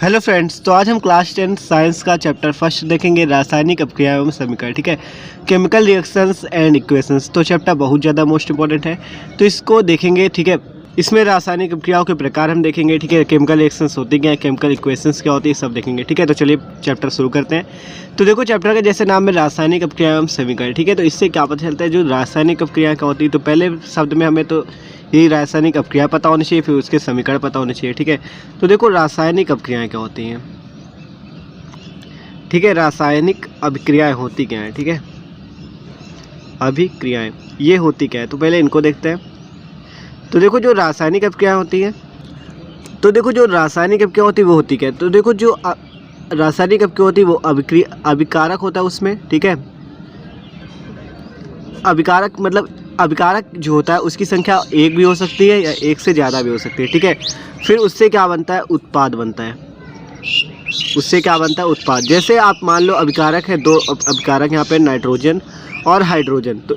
Hello friends, तो आज हम क्लास 10 साइंस का चैप्टर फर्स्ट देखेंगे, रासायनिक अपक्रिया एवं समीकरण। ठीक है, केमिकल रिएक्शंस एंड इक्वेशंस। तो चैप्टर बहुत ज़्यादा मोस्ट इंपॉर्टेंट है, तो इसको देखेंगे। ठीक है, इसमें रासायनिक अपक्रियाओं के प्रकार हम देखेंगे। ठीक है, केमिकल रिएक्शंस होती क्या है, केमिकल इक्वेशंस क्या होती है, सब देखेंगे। ठीक है, तो चलिए चैप्टर शुरू करते हैं। तो देखो, चैप्टर का जैसे नाम है रासायनिक अपक्रिया एवं समीकरण। ठीक है, तो इससे क्या पता चलता है जो रासायनिक अपक्रिया क्या होती है। तो पहले शब्द में हमें तो यही रासायनिक अपक्रिया पता होनी चाहिए, फिर उसके समीकरण पता होने चाहिए। ठीक है, तो देखो रासायनिक अपक्रियाएं क्या होती हैं। ठीक है, रासायनिक अभिक्रियाएं होती क्या है। ठीक है, अभिक्रियाएं ये होती क्या है, तो पहले इनको देखते हैं। तो देखो जो रासायनिक अभिक्रियाएं होती हैं, तो देखो जो रासायनिक अभिक्रिया होती है वो होती क्या है। तो देखो जो रासायनिक अभिक्रिया होती है वो अभिकारक होता है उसमें। ठीक है, अभिकारक मतलब अभिकारक जो होता है उसकी संख्या एक भी हो सकती है या एक से ज़्यादा भी हो सकती है। ठीक है, फिर उससे क्या बनता है, उत्पाद बनता है। उससे क्या बनता है, उत्पाद। जैसे आप मान लो अभिकारक है, दो अभिकारक यहाँ पे नाइट्रोजन और हाइड्रोजन, तो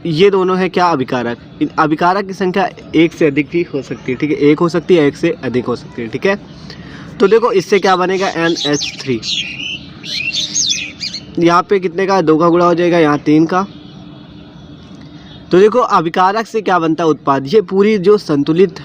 ये दोनों है क्या, अभिकारक। इन अभिकारक की संख्या एक से अधिक भी हो सकती है। ठीक है, एक हो सकती है, एक से अधिक हो सकती है। ठीक है, तो देखो इससे क्या बनेगा, NH3। यहाँ पे कितने का, 2 का गुणा हो जाएगा, यहाँ 3 का। तो देखो अभिकारक से क्या बनता है, उत्पाद। ये पूरी जो संतुलित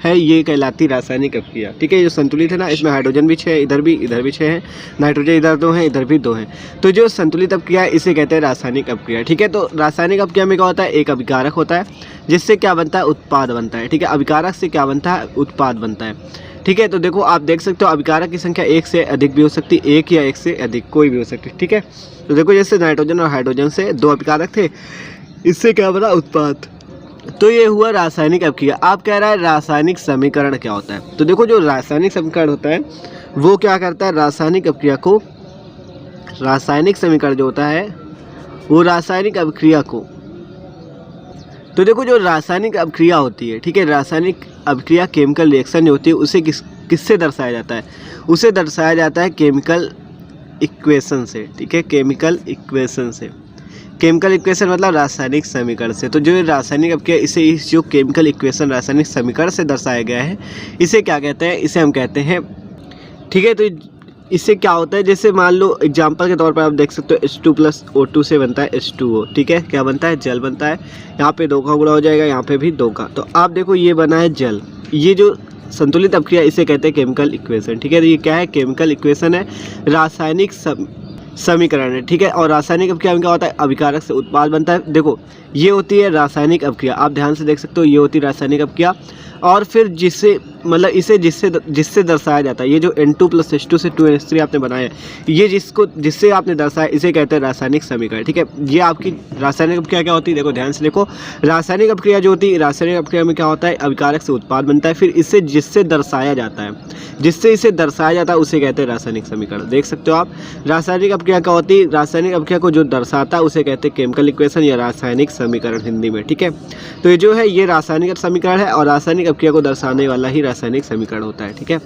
है ये कहलाती रासायनिक अपक्रिया। ठीक है, जो संतुलित है ना, इसमें हाइड्रोजन भी 6, इधर भी 6 है, नाइट्रोजन इधर 2 है, इधर भी 2 है। तो जो संतुलित अपक्रिया है इसे कहते हैं रासायनिक अपक्रिया। ठीक है, तो रासायनिक अपक्रिया में क्या होता है, एक अभिकारक होता है जिससे क्या बनता है, उत्पाद बनता है। ठीक है, अभिकारक से क्या बनता है, उत्पाद बनता है। ठीक है, तो देखो आप देख सकते हो अभिकारक की संख्या एक से अधिक भी हो सकती है, एक या एक से अधिक कोई भी हो सकती है। ठीक है, तो देखो जैसे नाइट्रोजन और हाइड्रोजन से 2 अभिकारक थे, इससे क्या बना, उत्पाद। तो ये हुआ रासायनिक अपक्रिया। आप कह रहा है रासायनिक समीकरण क्या होता है। तो देखो जो रासायनिक समीकरण होता है वो क्या करता है, रासायनिक अपक्रिया को, रासायनिक समीकरण जो होता है वो रासायनिक अपक्रिया को, तो देखो जो रासायनिक अपक्रिया होती है, ठीक है, रासायनिक अपक्रिया केमिकल रिएक्शन जो होती है उसे किससे दर्शाया जाता है, उसे दर्शाया जाता है केमिकल इक्वेशन से। ठीक है, केमिकल इक्वेशन से। केमिकल इक्वेशन मतलब रासायनिक समीकरण से। तो जो रासायनिक अपक्रिया इसे इस जो केमिकल इक्वेशन रासायनिक समीकरण से दर्शाया गया है इसे क्या कहते हैं, इसे हम कहते हैं। ठीक है, तो इससे क्या होता है, जैसे मान लो एग्जांपल के तौर पर आप देख सकते हो H2 + O2 से बनता है H2O। ठीक है, क्या बनता है, जल बनता है। यहाँ पे 2 का गुणा हो जाएगा, यहाँ पे भी 2 का। तो आप देखो ये बना है जल। ये जो संतुलित अपक्रिया इसे कहते हैं केमिकल इक्वेशन। ठीक है, तो ये क्या है, केमिकल इक्वेशन है, रासायनिक समीकरण है। ठीक है, और रासायनिक अपक्रिया में क्या होता है, अभिकारक से उत्पाद बनता है। देखो ये होती है रासायनिक अपक्रिया, आप ध्यान से देख सकते हो, ये होती है रासायनिक अपक्रिया। और फिर जिससे मतलब इसे जिससे दर्शाया जाता है, ये जो N2 + H2 से 2NH3 आपने बनाया है, ये जिससे आपने दर्शाया इसे कहते हैं रासायनिक समीकरण। ठीक है, ये आपकी रासायनिक अपक्रिया क्या होती है, देखो ध्यान से देखो, रासायनिक अपक्रिया जो होती है, रासायनिक अपक्रिया में क्या होता है, अभिकारक से उत्पाद बनता है, फिर इससे जिससे दर्शाया जाता है, जिससे इसे दर्शाया जाता है उसे कहते हैं रासायनिक समीकरण। देख सकते हो आप, रासायनिक अपक्रिया क्या होती है, रासायनिक अपक्रिया को जो दर्शाता है उसे कहते हैं केमिकल इक्वेशन या रासायनिक समीकरण हिंदी में। ठीक है, तो ये जो है ये रासायनिक समीकरण है और रासायनिक अपक्रिया को दर्शाने वाला ही रासायनिक समीकरण होता है। ठीक है,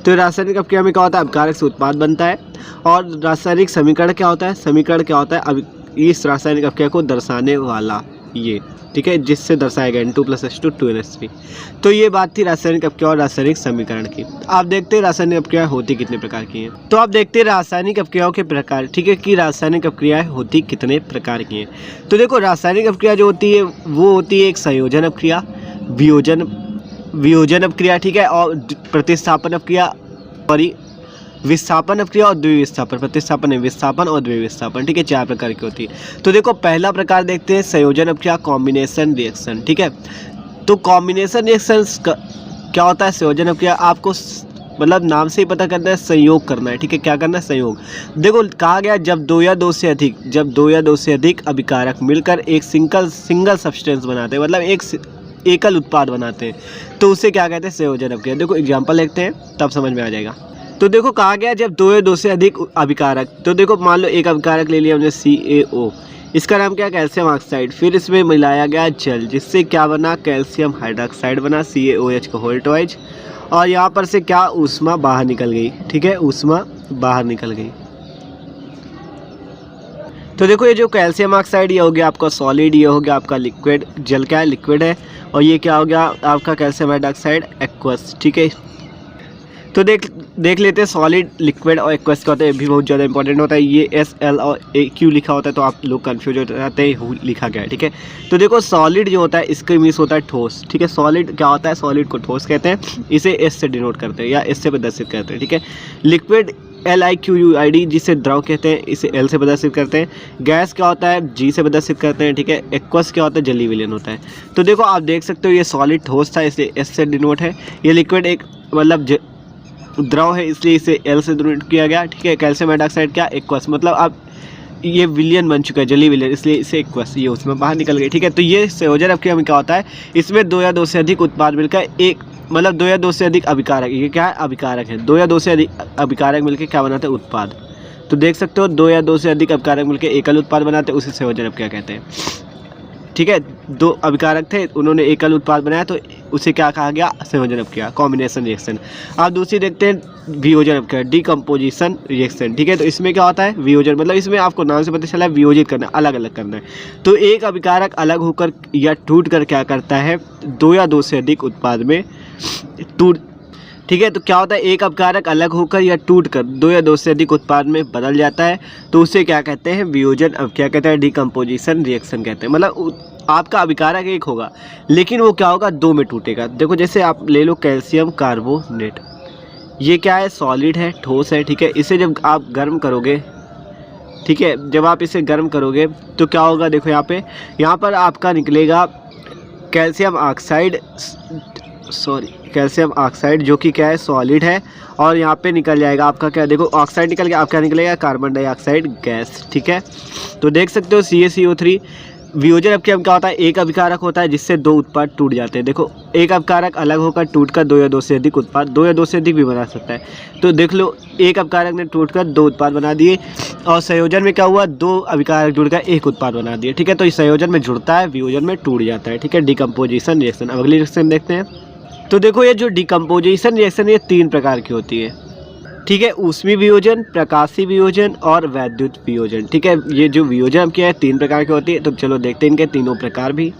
तो रासायनिक अपक्रिया में क्या होता है, अभिकारक से उत्पाद बनता है। और रासायनिक समीकरण क्या होता है, समीकरण क्या होता है, अब इस रासायनिक अपक्रिया को दर्शाने वाला ये। ठीक है, जिससे दर्शाया गया N2 + H2 2NH3। तो ये बात थी रासायनिक अपक्रिया और रासायनिक समीकरण की। आप देखते हैं रासायनिक अपक्रिया होती कितने प्रकार की हैं। तो आप देखते हैं रासायनिक अपक्रियाओं के प्रकार। ठीक है, कि रासायनिक अपक्रियाएं होती कितने प्रकार की हैं। तो देखो रासायनिक अपक्रिया जो होती है वो होती है एक संयोजन अपक्रिया, वियोजन अपक्रिया। ठीक है, और प्रतिस्थापन अपक्रिया, और विस्थापन अपक्रिया और द्विविस्थापन। प्रतिस्थापन है विस्थापन और द्विविस्थापन। ठीक है, 4 प्रकार की होती है। तो देखो पहला प्रकार देखते हैं संयोजन अपक्रिया, कॉम्बिनेशन रिएक्शन। ठीक है, तो कॉम्बिनेशन रिएक्शन क्या होता है, संयोजन अपक्रिया आपको मतलब नाम से ही पता करना है, संयोग करना है। ठीक है, क्या करना है, संयोग। देखो कहा गया जब 2 या 2 से अधिक अभिकारक मिलकर एक सिंगल सब्सटेंस बनाते हैं, मतलब एक एकल उत्पाद बनाते हैं, तो उसे क्या कहते हैं, संयोजन अपक्रिया। देखो एग्जाम्पल देखते हैं तब समझ में आ जाएगा। तो देखो कहा गया जब 2 या 2 से अधिक अभिकारक, तो देखो मान लो एक अभिकारक ले लिया हमने CaO, इसका नाम क्या, कैल्शियम ऑक्साइड। फिर इसमें मिलाया गया जल, जिससे क्या बना, कैल्शियम हाइड्रोक्साइड बना, CaOH का होल ट्वाइस। और यहाँ पर से क्या, ऊष्मा बाहर निकल गई। ठीक है, ऊष्मा बाहर निकल गई। तो देखो ये जो कैल्शियम ऑक्साइड ये हो गया आपका सॉलिड, ये हो गया आपका लिक्विड, जल क्या है, लिक्विड है। और ये क्या हो गया आपका कैल्शियम हाइड्रोक्साइड, एक्वस। ठीक है, तो देख लेते हैं सॉलिड, लिक्विड और एक्वस क्या होता है, ये भी बहुत ज़्यादा इंपॉर्टेंट होता है। ये SL और AQ लिखा होता है तो आप लोग कंफ्यूज हो जाते हैं हु लिखा गया है, ठीक है। तो देखो सॉलिड जो होता है इसका मीन्स होता है ठोस, ठीक है। सॉलिड क्या होता है, सॉलिड को ठोस कहते हैं, इसे S से डिनोट करते हैं या S से प्रदर्शित करते हैं, ठीक है। लिक्विड LIQUID जिसे द्रव कहते हैं, इसे L से प्रदर्शित करते हैं। गैस क्या होता है, G से प्रदर्शित करते हैं, ठीक है। एक्वस क्या होता है, जलीय विलयन होता है। तो देखो आप देख सकते हो ये सॉलिड ठोस था, इसे S से डिनोट है। ये लिक्विड एक मतलब द्रव है इसलिए इसे L से डिनोट किया गया, ठीक है। कैल्शियम हाइड्रोक्साइड क्या, एक्वस, मतलब अब ये विलयन बन चुका है, जलीय विलयन, इसलिए इसे एक्वस, ये उसमें बाहर निकल गई, ठीक है। तो ये संयोजन अभिक्रिया में क्या होता है, इसमें 2 या 2 से अधिक उत्पाद मिलकर एक मतलब 2 या 2 से अधिक अभिकारक, ये क्या है, अभिकारक है। 2 या 2 से अधिक अभिकारक मिलकर क्या बनाते हैं, उत्पाद। तो देख सकते हो 2 या 2 से अधिक अभिकारक मिलकर एकल उत्पाद बनाते हैं, उसे संयोजन अभिक्रिया कहते हैं, ठीक है। 2 अभिकारक थे, उन्होंने एकल उत्पाद बनाया तो उसे क्या कहा गया, संयोजन अभिक्रिया, कॉम्बिनेशन रिएक्शन। आप दूसरी देखते हैं वियोजन अभिक्रिया, डिकम्पोजिशन रिएक्शन, ठीक है। तो इसमें क्या होता है, वियोजन, मतलब इसमें आपको नाम से पता चला है वियोजित करना, अलग अलग करना है। तो एक अभिकारक अलग होकर या टूट कर क्या करता है, 2 या 2 से अधिक उत्पाद में टूट, ठीक है। तो क्या होता है, एक अभिकारक अलग होकर या टूट कर 2 या 2 से अधिक उत्पाद में बदल जाता है तो उसे क्या कहते हैं, वियोजन अभिक्रिया कहते हैं, डिकम्पोजिशन रिएक्शन कहते हैं। मतलब आपका अभिकारक एक होगा लेकिन वो क्या होगा, 2 में टूटेगा। देखो जैसे आप ले लो कैल्शियम कार्बोनेट, ये क्या है, सॉलिड है, ठोस है, ठीक है। इसे जब आप गर्म करोगे, ठीक है, जब आप इसे गर्म करोगे तो क्या होगा, देखो यहाँ पर आपका निकलेगा कैल्शियम ऑक्साइड, कैल्शियम ऑक्साइड जो कि क्या है, सॉलिड है। और यहाँ पे निकल जाएगा आपका क्या, देखो ऑक्साइड निकल गया, आपका निकलेगा कार्बन डाइऑक्साइड गैस, ठीक है। तो देख सकते हो CaCO3। वियोजन अभिक्रिया में क्या होता है, एक अभिकारक होता है जिससे 2 उत्पाद टूट जाते हैं। देखो एक अभिकारक अलग होकर टूटकर 2 या 2 से अधिक उत्पाद, 2 या 2 से अधिक भी बना सकता है। तो देख लो एक अभिकारक ने टूटकर 2 उत्पाद बना दिए और संयोजन में क्या हुआ, 2 अभिकारक जुड़कर 1 उत्पाद बना दिए, ठीक है। तो इस संयोजन में जुड़ता है, वियोजन में टूट जाता है, ठीक है। डिकम्पोजिशन रिएक्शन, अब अगली रिएक्शन देखते हैं। तो देखो ये जो डिकम्पोजिशन रिएक्शन ये 3 प्रकार की होती है, ठीक है। ऊष्मीय वियोजन, प्रकाशीय वियोजन और वैद्युत वियोजन, ठीक है। ये जो वियोजन क्या है 3 प्रकार की होती है, तो चलो देखते हैं इनके तीनों प्रकार भी।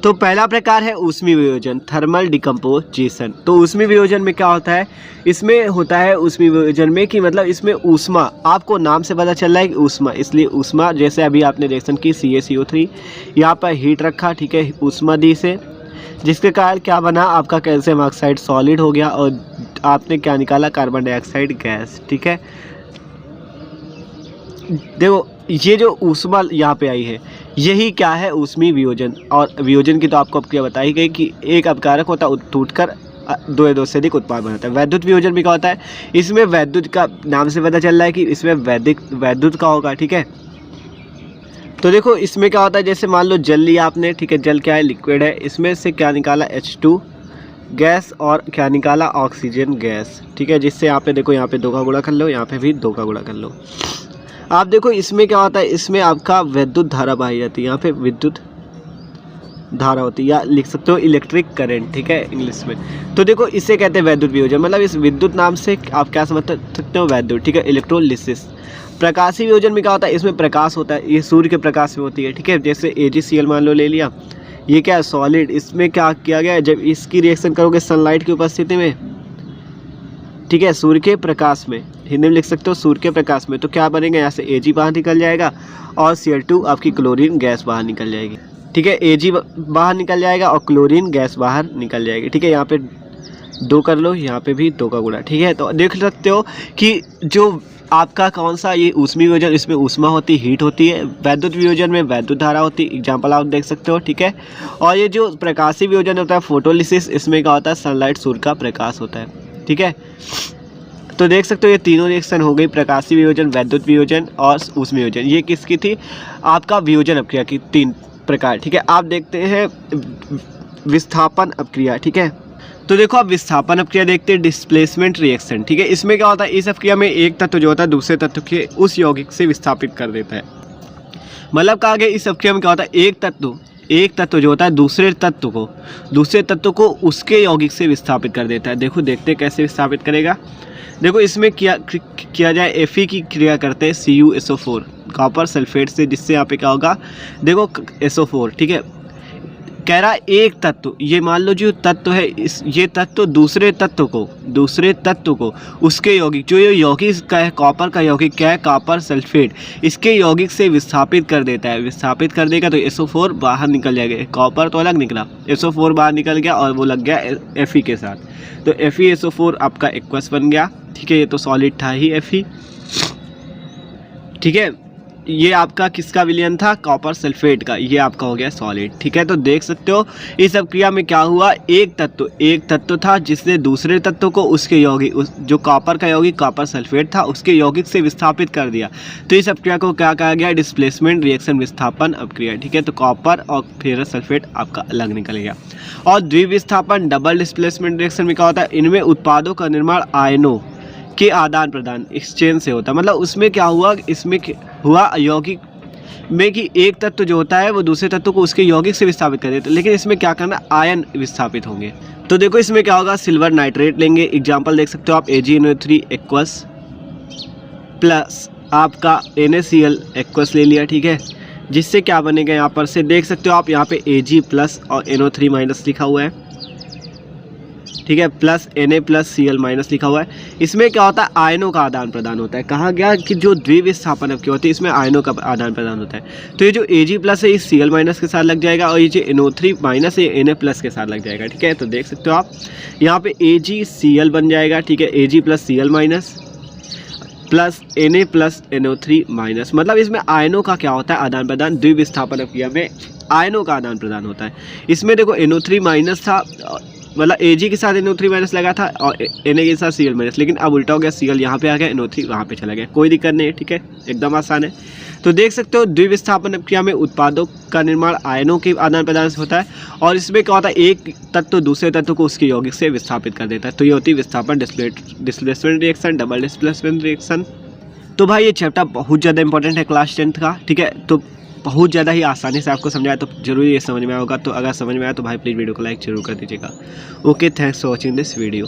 तो पहला प्रकार है ऊष्मीय वियोजन, थर्मल डिकम्पोजिशन। तो ऊष्मीय वियोजन में क्या होता है, इसमें होता है ऊष्मीय वियोजन में कि मतलब इसमें ऊष्मा, आपको नाम से पता चल रहा है कि ऊष्मा, इसलिए ऊष्मा, जैसे अभी आपने रिएक्शन की CaCO3, यहाँ पर हीट रखा, ठीक है, ऊष्मा दी से, जिसके कारण क्या बना, आपका कैल्शियम ऑक्साइड सॉलिड हो गया और आपने क्या निकाला, कार्बन डाइऑक्साइड गैस, ठीक है। देखो ये जो ऊष्मा यहाँ पे आई है यही क्या है, ऊष्मीय वियोजन। और वियोजन की तो आपको अब क्या बताई गई कि एक अभिकारक होता है टूटकर 2 या 2 से अधिक उत्पाद बनाता है। वैद्युत वियोजन में क्या होता है, इसमें वैद्युत का नाम से पता चल रहा है कि इसमें वैद्युत का होगा, ठीक है। तो देखो इसमें क्या होता है, जैसे मान लो जल लिया आपने, ठीक है, जल क्या है, लिक्विड है, इसमें से क्या निकाला, H2 गैस और क्या निकाला, ऑक्सीजन गैस, ठीक है। जिससे यहाँ पे देखो, यहाँ पे 2 का गुणा कर लो, यहाँ पे भी 2 का गुणा कर लो। आप देखो इसमें क्या होता है, इसमें आपका विद्युत धारा बहाई जाती है, यहाँ पे विद्युत धारा होती है, या लिख सकते हो इलेक्ट्रिक करंट, ठीक है, इंग्लिश में। तो देखो इसे कहते हैं वैद्युत वियोजन, मतलब इस विद्युत नाम से आप क्या समझ सकते हो, वैद्युत, ठीक है। इलेक्ट्रोलिसिस। प्रकाशीय वियोजन में क्या होता है, इसमें प्रकाश होता है, ये सूर्य के प्रकाश में होती है, ठीक है। जैसे AgCl मान लो ले लिया, ये क्या है, सॉलिड, इसमें क्या किया गया है, जब इसकी रिएक्शन करोगे सनलाइट की उपस्थिति में, ठीक है, सूर्य के प्रकाश में, हिंदी में लिख सकते हो सूर्य के प्रकाश में, तो क्या बनेगा, यहाँ से Ag बाहर निकल जाएगा और Cl2 आपकी क्लोरीन गैस बाहर निकल जाएगी, ठीक है। Ag बाहर निकल जाएगा और क्लोरीन गैस बाहर निकल जाएगी, ठीक है। यहाँ पे 2 कर लो, यहाँ पे भी 2 का गुणा, ठीक है। तो देख सकते हो कि जो आपका कौन सा ये ऊष्मीय वियोजन, इसमें ऊष्मा होती है, हीट होती है। वैद्युत वियोजन में वैद्युत धारा होती है, एग्जाम्पल आप देख सकते हो, ठीक है। और ये जो प्रकाशीय वियोजन होता है, फोटोलिसिस, इसमें क्या होता है, सनलाइट, सूर्य का प्रकाश होता है, ठीक है। तो देख सकते हो ये तीनों रिएक्शन हो गई, प्रकाशीय वियोजन, वैद्युत वियोजन और ऊष्मीय वियोजन। ये किसकी थी, आपका वियोजन अभिक्रिया की 3 प्रकार, ठीक है। आप देखते हैं विस्थापन अभिक्रिया, ठीक है। तो देखो आप विस्थापन अभिक्रिया देखते हैं, डिस्प्लेसमेंट रिएक्शन, ठीक है। इसमें क्या होता है, इस अभिक्रिया में एक तत्व जो होता है दूसरे तत्व के उस यौगिक से विस्थापित कर देता है। मतलब कहा गया इस अभिक्रिया में क्या होता है, एक तत्व जो होता है दूसरे तत्व को उसके यौगिक से विस्थापित कर देता है। देखो देखते हैं कैसे विस्थापित करेगा। देखो इसमें किया जाए Fe की क्रिया करते हैं CuSO4 कॉपर सल्फेट से, जिससे यहाँ पे क्या होगा, देखो SO4, ठीक है। कह रहा है एक तत्व, ये मान लो जो तत्व है इस ये तत्व दूसरे तत्व को उसके यौगिक, जो ये यौगिक का है कॉपर का यौगिक क्या है कॉपर सल्फेट, इसके यौगिक से विस्थापित कर देता है। विस्थापित कर देगा तो SO4 बाहर निकल जाएगा, कॉपर तो अलग निकला, SO4 बाहर निकल गया और वो लग गया Fe के साथ, तो FeSO4 आपका एक्वस बन गया। ठीक है, ये तो सॉलिड था ही Fe। ठीक है, ये आपका किसका विलयन था, कॉपर सल्फेट का, ये आपका हो गया सॉलिड। ठीक है, तो देख सकते हो इस सब क्रिया में क्या हुआ, एक तत्व था जिसने दूसरे तत्व को उसके यौगिक जो कॉपर का यौगिक कॉपर सल्फेट था उसके यौगिक से विस्थापित कर दिया। तो इस अपक्रिया को क्या कहा गया, डिस्प्लेसमेंट रिएक्शन, विस्थापन अपक्रिया। ठीक है, तो कॉपर और फेरस सल्फेट आपका अलग निकल गया। और द्विविस्थापन डबल डिस्प्लेसमेंट रिएक्शन में क्या होता है, इनमें उत्पादों का निर्माण आयनों के आदान प्रदान एक्सचेंज से होता है। मतलब उसमें क्या हुआ, इसमें हुआ यौगिक में कि एक तत्व जो होता है वो दूसरे तत्व को उसके यौगिक से विस्थापित कर देता है, लेकिन इसमें क्या करना, आयन विस्थापित होंगे। तो देखो इसमें क्या होगा, सिल्वर नाइट्रेट लेंगे, एग्जांपल देख सकते हो आप AgNO3 एक्वस प्लस आपका NaCl एक्वस ले लिया। ठीक है, जिससे क्या बनेगा, यहाँ पर से देख सकते हो आप, यहाँ पे Ag प्लस और NO3 माइनस लिखा हुआ है। ठीक है, plus Na plus Cl minus लिखा हुआ है। इसमें क्या होता है, आयनों का आदान प्रदान होता है। कहा गया कि जो द्विविस्थापन अपक्रिया होती है इसमें आयनों का आदान प्रदान होता है। तो ये जो Ag प्लस है इस Cl माइनस के साथ लग जाएगा और ये जो NO3 माइनस है Na प्लस के साथ लग जाएगा। ठीक है, तो देख सकते हो आप यहाँ पे AgCl बन जाएगा। ठीक है, Ag plus Cl minus plus Na plus NO3 minus, मतलब इसमें आयनों का क्या होता है, आदान प्रदान। द्विविस्थापन अपक्रिया में आयनों का आदान प्रदान होता है। इसमें देखो NO3 माइनस था, मतलब Ag के साथ NO3 माइनस लगा था और Na के साथ Cl माइनस, लेकिन अब उल्टा हो गया, Cl यहाँ पे आ गया, NO3 वहाँ पे चला गया, कोई दिक्कत नहीं है। ठीक है, एकदम आसान है। तो देख सकते हो द्विविस्थापन अपक्रिया में उत्पादों का निर्माण आयनों के आदान प्रदान से होता है और इसमें क्या होता है, एक तत्व दूसरे तत्व को उसके यौगिक से विस्थापित कर देता है। तो ये होती है विस्थापन displacement reaction, double displacement reaction. तो भाई ये चैप्टर बहुत ज़्यादा इंपॉर्टेंट है क्लास 10th का। ठीक है, तो बहुत ज़्यादा ही आसानी से आपको समझाया, तो जरूर ये समझ में आया होगा। तो अगर समझ में आया तो भाई प्लीज़ वीडियो को लाइक जरूर कर दीजिएगा। Okay, thanks for watching this video.